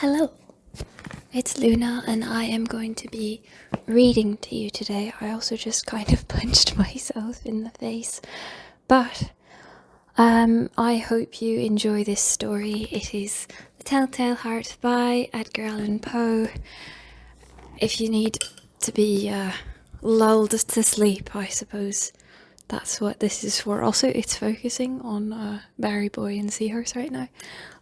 Hello, it's Luna and I am going to be reading to you today. I also just kind of punched myself in the face, but I hope you enjoy this story. It is The Telltale Heart by Edgar Allan Poe. If you need to be lulled to sleep, I suppose that's what this is for. Also, it's focusing on Barry Boy and Seahorse right now.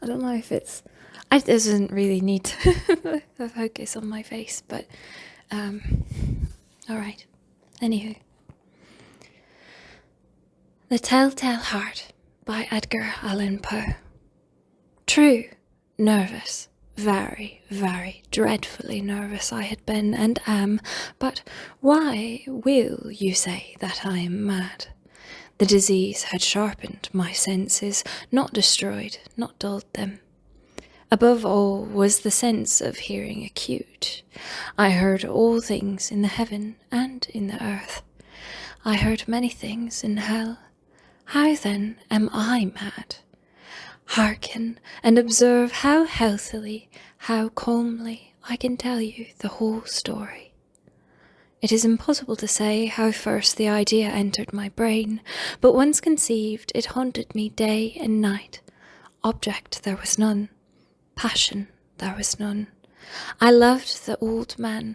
I don't know if it doesn't really need to focus on my face, but alright. Anywho. The Telltale Heart by Edgar Allan Poe. True, nervous, very, very dreadfully nervous I had been and am, but why will you say that I am mad? The disease had sharpened my senses, not destroyed, not dulled them. Above all was the sense of hearing acute. I heard all things in the heaven and in the earth. I heard many things in hell. How then am I mad? Hearken and observe how healthily, how calmly I can tell you the whole story. It is impossible to say how first the idea entered my brain, but once conceived it haunted me day and night. Object there was none. Passion there was none. I loved the old man.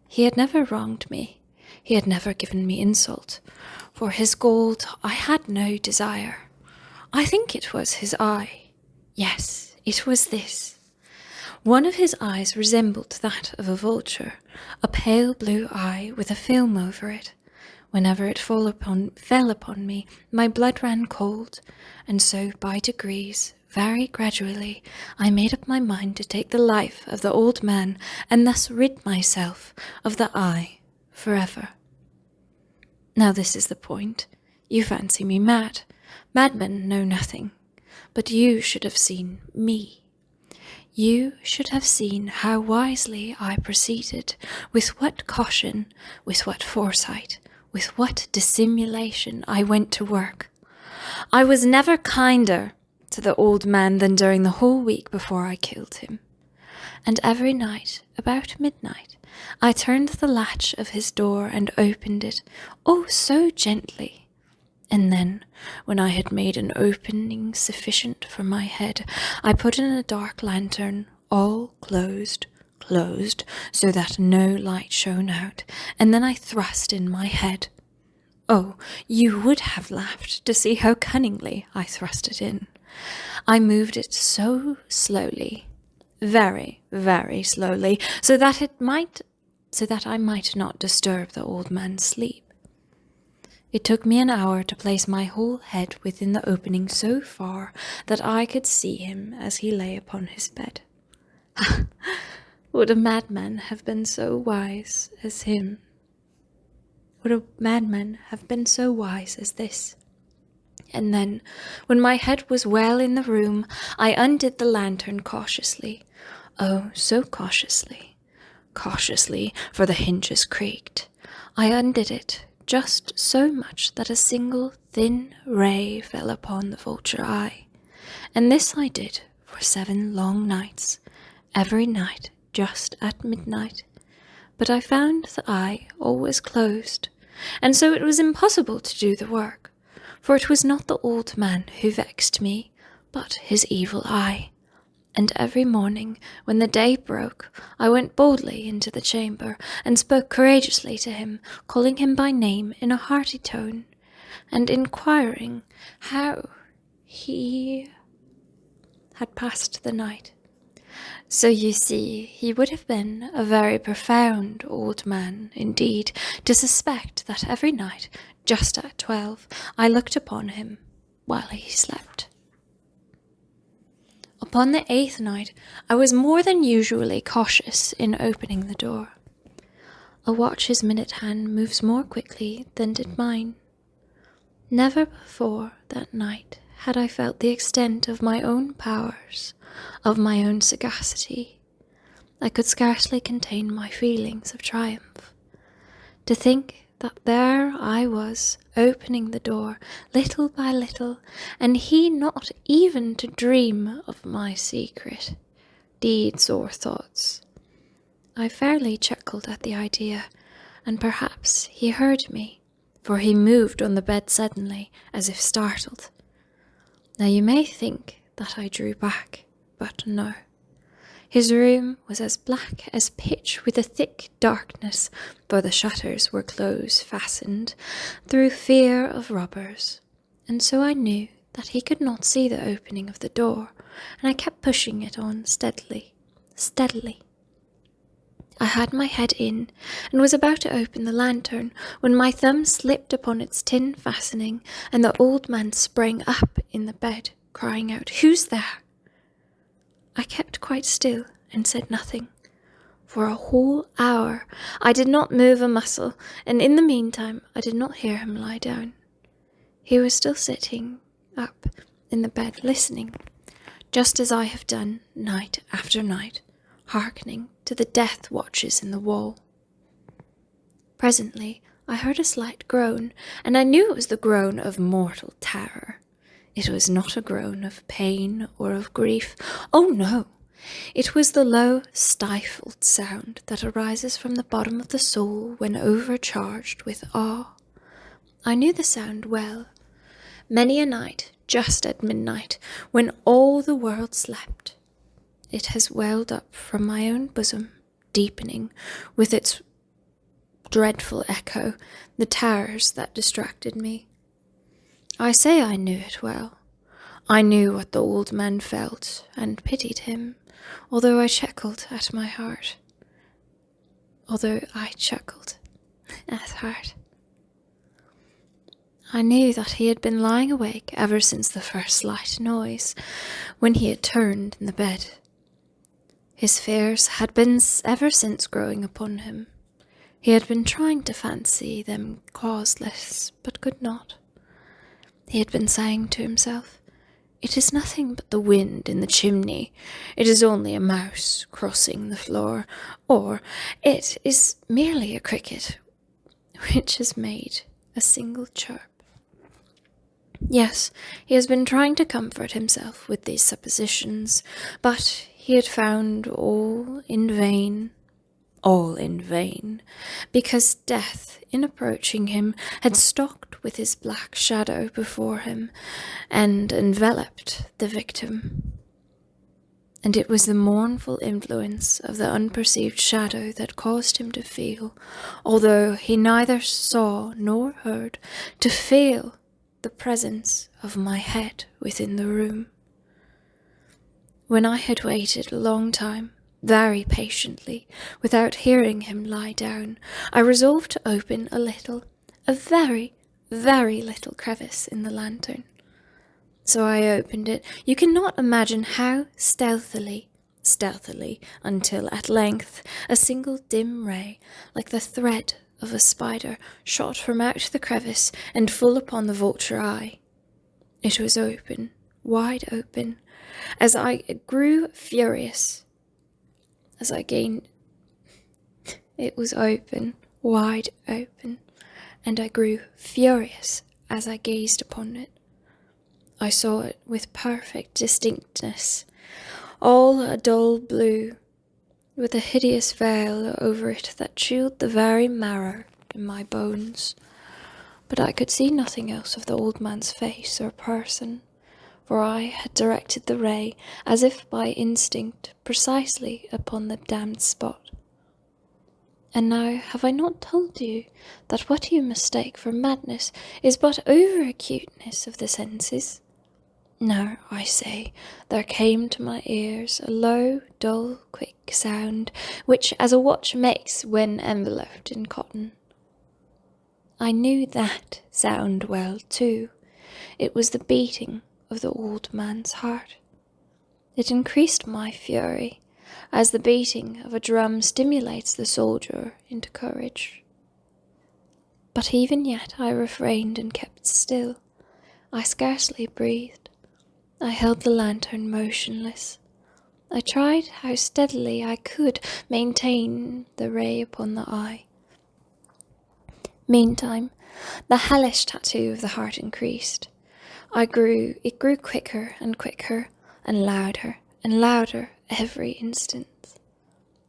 He had never wronged me. He had never given me insult. For his gold I had no desire. I think it was his eye. Yes, it was this. One of his eyes resembled that of a vulture, a pale blue eye with a film over it. Whenever it fell upon me, my blood ran cold, and so by degrees, very gradually, I made up my mind to take the life of the old man and thus rid myself of the eye forever. Now this is the point. You fancy me mad. Madmen know nothing. But you should have seen me. You should have seen how wisely I proceeded, with what caution, with what foresight, with what dissimulation I went to work. I was never kinder to the old man than during the whole week before I killed him. And every night, about midnight, I turned the latch of his door and opened it, oh, so gently. And then, when I had made an opening sufficient for my head, I put in a dark lantern, all closed, so that no light shone out, and then I thrust in my head. Oh, you would have laughed to see how cunningly I thrust it in. I moved it so slowly, very, very slowly, so that I might not disturb the old man's sleep. It took me an hour to place my whole head within the opening so far that I could see him as he lay upon his bed. Would a madman have been so wise as him? Would a madman have been so wise as this? And then, when my head was well in the room, I undid the lantern cautiously. Oh, so cautiously. Cautiously, for the hinges creaked. I undid it, just so much that a single thin ray fell upon the vulture eye. And this I did for 7 long nights, every night just at midnight. But I found the eye always closed, and so it was impossible to do the work. For it was not the old man who vexed me, but his evil eye. And every morning, when the day broke, I went boldly into the chamber, and spoke courageously to him, calling him by name in a hearty tone, and inquiring how he had passed the night. So you see, he would have been a very profound old man, indeed, to suspect that every night, just at 12, I looked upon him while he slept. Upon the 8th night, I was more than usually cautious in opening the door. A watch's minute hand moves more quickly than did mine. Never before that night had I felt the extent of my own powers, of my own sagacity. I could scarcely contain my feelings of triumph. To think that there I was, opening the door, little by little, and he not even to dream of my secret. deeds or thoughts. I fairly chuckled at the idea, and perhaps he heard me, for he moved on the bed suddenly, as if startled. Now you may think that I drew back, but no. His room was as black as pitch with a thick darkness, for the shutters were close fastened, through fear of robbers, and so I knew that he could not see the opening of the door, and I kept pushing it on steadily. I had my head in, and was about to open the lantern, when my thumb slipped upon its tin fastening, and the old man sprang up in the bed, crying out, "Who's there?" I kept quite still and said nothing. For a whole hour I did not move a muscle, and in the meantime I did not hear him lie down. He was still sitting up in the bed listening, just as I have done night after night, hearkening to the death watches in the wall. Presently I heard a slight groan, and I knew it was the groan of mortal terror. It was not a groan of pain or of grief. Oh no! It was the low, stifled sound that arises from the bottom of the soul when overcharged with awe. I knew the sound well. Many a night, just at midnight, when all the world slept, it has welled up from my own bosom, deepening, with its dreadful echo, the terrors that distracted me. I say I knew it well. I knew what the old man felt, and pitied him, although I chuckled at heart. I knew that he had been lying awake ever since the first slight noise, when he had turned in the bed. His fears had been ever since growing upon him. He had been trying to fancy them causeless, but could not. He had been saying to himself, "It is nothing but the wind in the chimney. It is only a mouse crossing the floor, or it is merely a cricket which has made a single chirp." Yes, he has been trying to comfort himself with these suppositions, but he had found all in vain, because death, in approaching him, had stalked with his black shadow before him, and enveloped the victim. And it was the mournful influence of the unperceived shadow that caused him to feel, although he neither saw nor heard, to feel the presence of my head within the room. When I had waited a long time, very patiently, without hearing him lie down, I resolved to open a very, very little crevice in the lantern. So I opened it, you cannot imagine how stealthily, until at length a single dim ray, like the thread of a spider, shot from out the crevice and full upon the vulture eye. It was open, wide open, as I grew furious. It was open, wide open, and I grew furious as I gazed upon it. I saw it with perfect distinctness, all a dull blue, with a hideous veil over it that chilled the very marrow in my bones. But I could see nothing else of the old man's face or person, for I had directed the ray, as if by instinct, precisely upon the damned spot. And now have I not told you that what you mistake for madness is but over-acuteness of the senses? Now, I say, there came to my ears a low, dull, quick sound, which as a watch makes when enveloped in cotton. I knew that sound well, too. It was the beating of the old man's heart. It increased my fury, as the beating of a drum stimulates the soldier into courage. But even yet I refrained and kept still. I scarcely breathed. I held the lantern motionless. I tried how steadily I could maintain the ray upon the eye. Meantime, the hellish tattoo of the heart increased. It grew quicker and quicker, and louder every instant.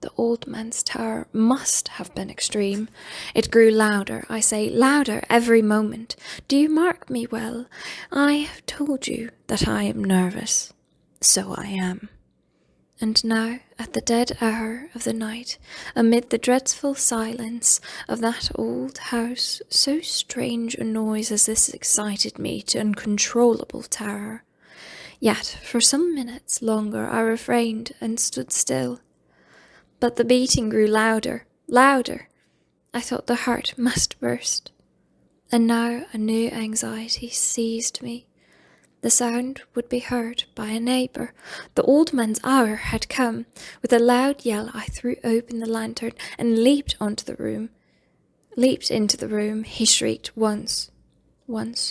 The old man's terror must have been extreme. It grew louder, I say, louder every moment. Do you mark me well? I have told you that I am nervous. So I am. And now, at the dead hour of the night, amid the dreadful silence of that old house, so strange a noise as this excited me to uncontrollable terror. Yet, for some minutes longer I refrained and stood still. But the beating grew louder, louder. I thought the heart must burst. And now a new anxiety seized me. The sound would be heard by a neighbour. The old man's hour had come. With a loud yell I threw open the lantern and leaped into the room. He shrieked once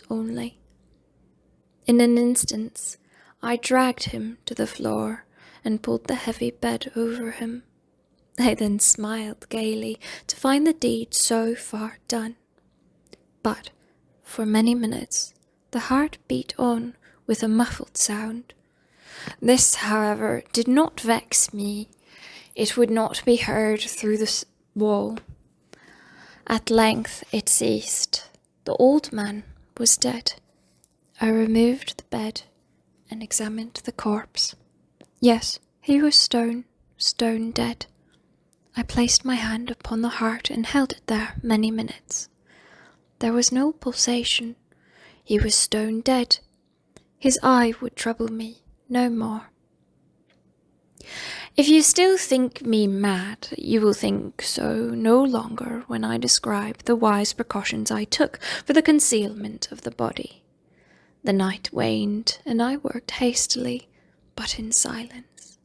only. In an instant I dragged him to the floor and pulled the heavy bed over him. I then smiled gaily to find the deed so far done. But for many minutes the heart beat on with a muffled sound. This, however, did not vex me. It would not be heard through the wall. At length it ceased. The old man was dead. I removed the bed and examined the corpse. Yes, he was stone dead. I placed my hand upon the heart and held it there many minutes. There was no pulsation. He was stone dead. His eye would trouble me no more. If you still think me mad, you will think so no longer when I describe the wise precautions I took for the concealment of the body. The night waned, and I worked hastily, but in silence.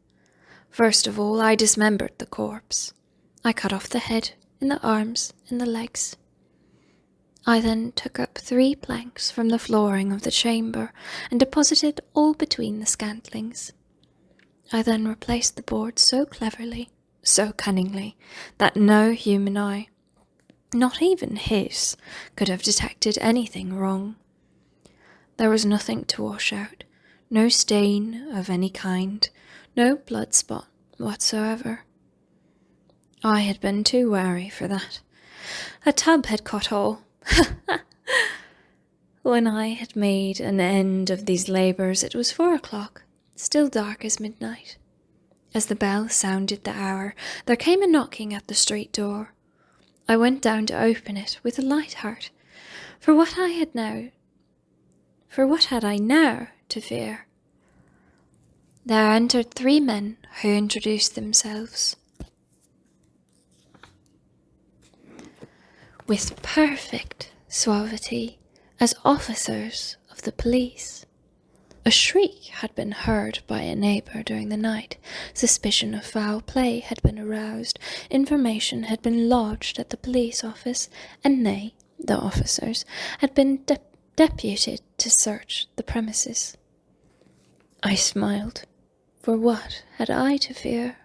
First of all, I dismembered the corpse. I cut off the head, and the arms, and the legs. I then took up 3 planks from the flooring of the chamber and deposited all between the scantlings. I then replaced the board so cleverly, so cunningly, that no human eye, not even his, could have detected anything wrong. There was nothing to wash out, no stain of any kind, no blood spot whatsoever. I had been too wary for that. A tub had caught all. When I had made an end of these labours, it was 4 o'clock, still dark as midnight. As the bell sounded the hour, there came a knocking at the street door. I went down to open it with a light heart, for what had I now to fear? There entered 3 men who introduced themselves with perfect suavity as officers of the police. A shriek had been heard by a neighbour during the night. Suspicion of foul play had been aroused. Information had been lodged at the police office, and they, the officers, had been deputed to search the premises. I smiled, for what had I to fear?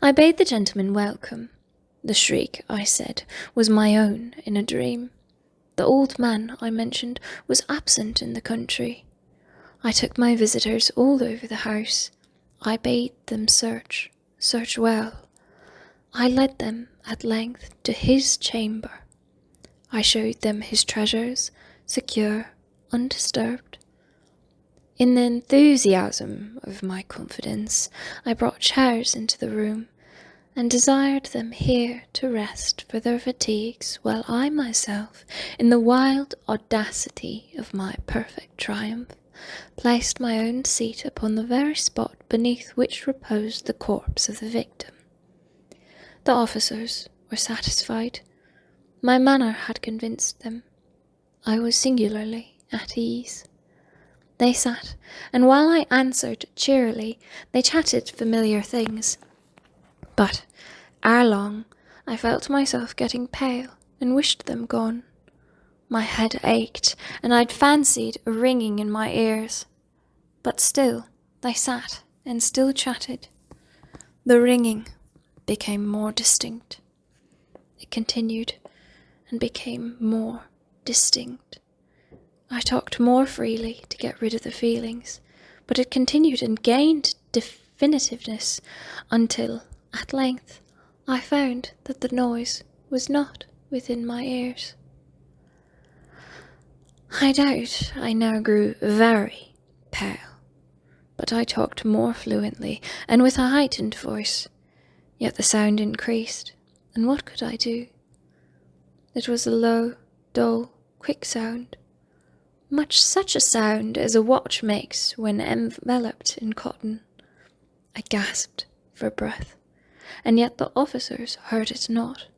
I bade the gentleman welcome. The shriek, I said, was my own in a dream. The old man, I mentioned, was absent in the country. I took my visitors all over the house. I bade them search well. I led them at length to his chamber. I showed them his treasures, secure, undisturbed. In the enthusiasm of my confidence, I brought chairs into the room, and desired them here to rest for their fatigues, while I myself, in the wild audacity of my perfect triumph, placed my own seat upon the very spot beneath which reposed the corpse of the victim. The officers were satisfied. My manner had convinced them. I was singularly at ease. They sat, and while I answered cheerily, they chatted familiar things. But, ere long, I felt myself getting pale and wished them gone. My head ached, and I'd fancied a ringing in my ears. But still they sat and still chatted. The ringing became more distinct. It continued and became more distinct. I talked more freely to get rid of the feelings, but it continued and gained definitiveness until, at length, I found that the noise was not within my ears. I doubt I now grew very pale, but I talked more fluently and with a heightened voice, yet the sound increased, and what could I do? It was a low, dull, quick sound, much such a sound as a watch makes when enveloped in cotton. I gasped for breath, and yet the officers heard it not.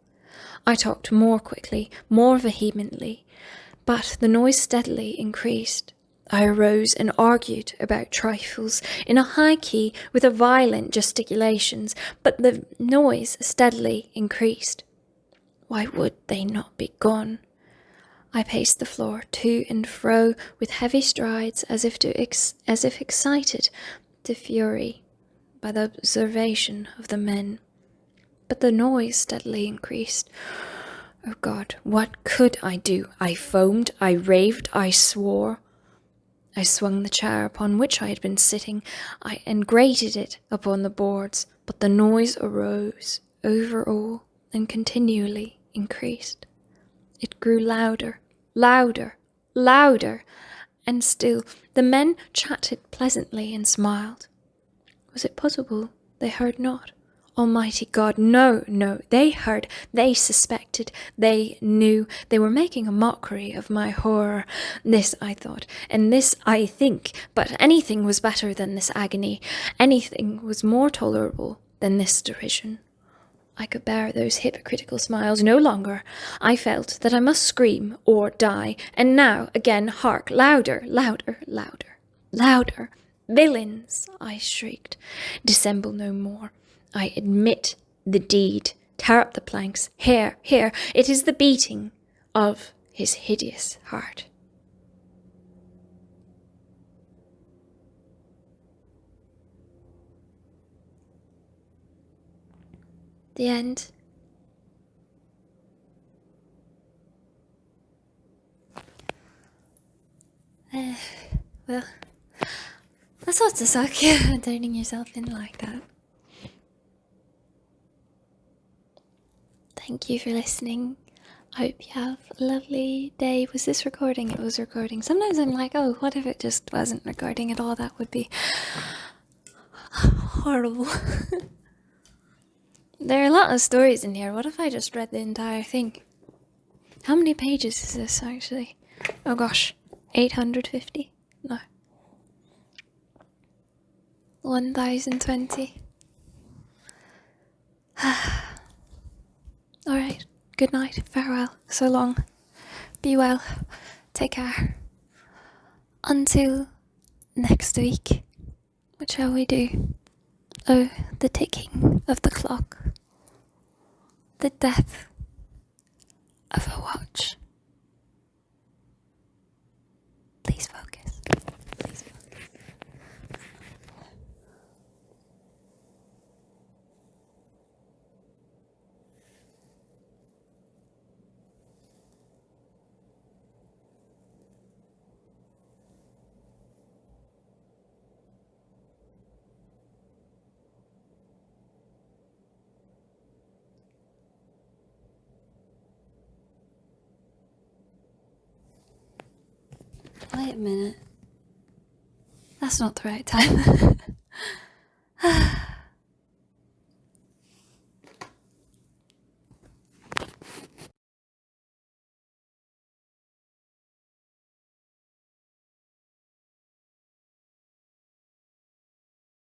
I talked more quickly, more vehemently, but the noise steadily increased. I arose and argued about trifles in a high key with a violent gesticulations, but the noise steadily increased. Why would they not be gone? I paced the floor to and fro with heavy strides, as if excited to fury by the observation of the men. But the noise steadily increased. Oh God, what could I do? I foamed, I raved, I swore. I swung the chair upon which I had been sitting, and grated it upon the boards, but the noise arose over all and continually increased. It grew louder, louder, louder, and still the men chatted pleasantly and smiled. Was it possible they heard not? Almighty God, no, no, they heard, they suspected, they knew, they were making a mockery of my horror. This I thought, and this I think, but anything was better than this agony, anything was more tolerable than this derision. I could bear those hypocritical smiles no longer. I felt that I must scream or die, and now, again, hark, louder, louder, louder, louder. Villains, I shrieked, dissemble no more. I admit the deed. Tear up the planks. Here, here, it is the beating of his hideous heart. The end. Well, that's what to suck, turning yourself in like that. Thank you for listening. I hope you have a lovely day. Was this recording? It was recording. Sometimes I'm like, oh, what if it just wasn't recording at all? That would be horrible. There are a lot of stories in here. What if I just read the entire thing? How many pages is this, actually? Oh gosh, 850? No. 1020. Alright, good night, farewell, so long. Be well, take care. Until next week, what shall we do? Oh, the ticking of the clock. The death of a watch. Please focus. Please focus. Wait a minute. That's not the right time.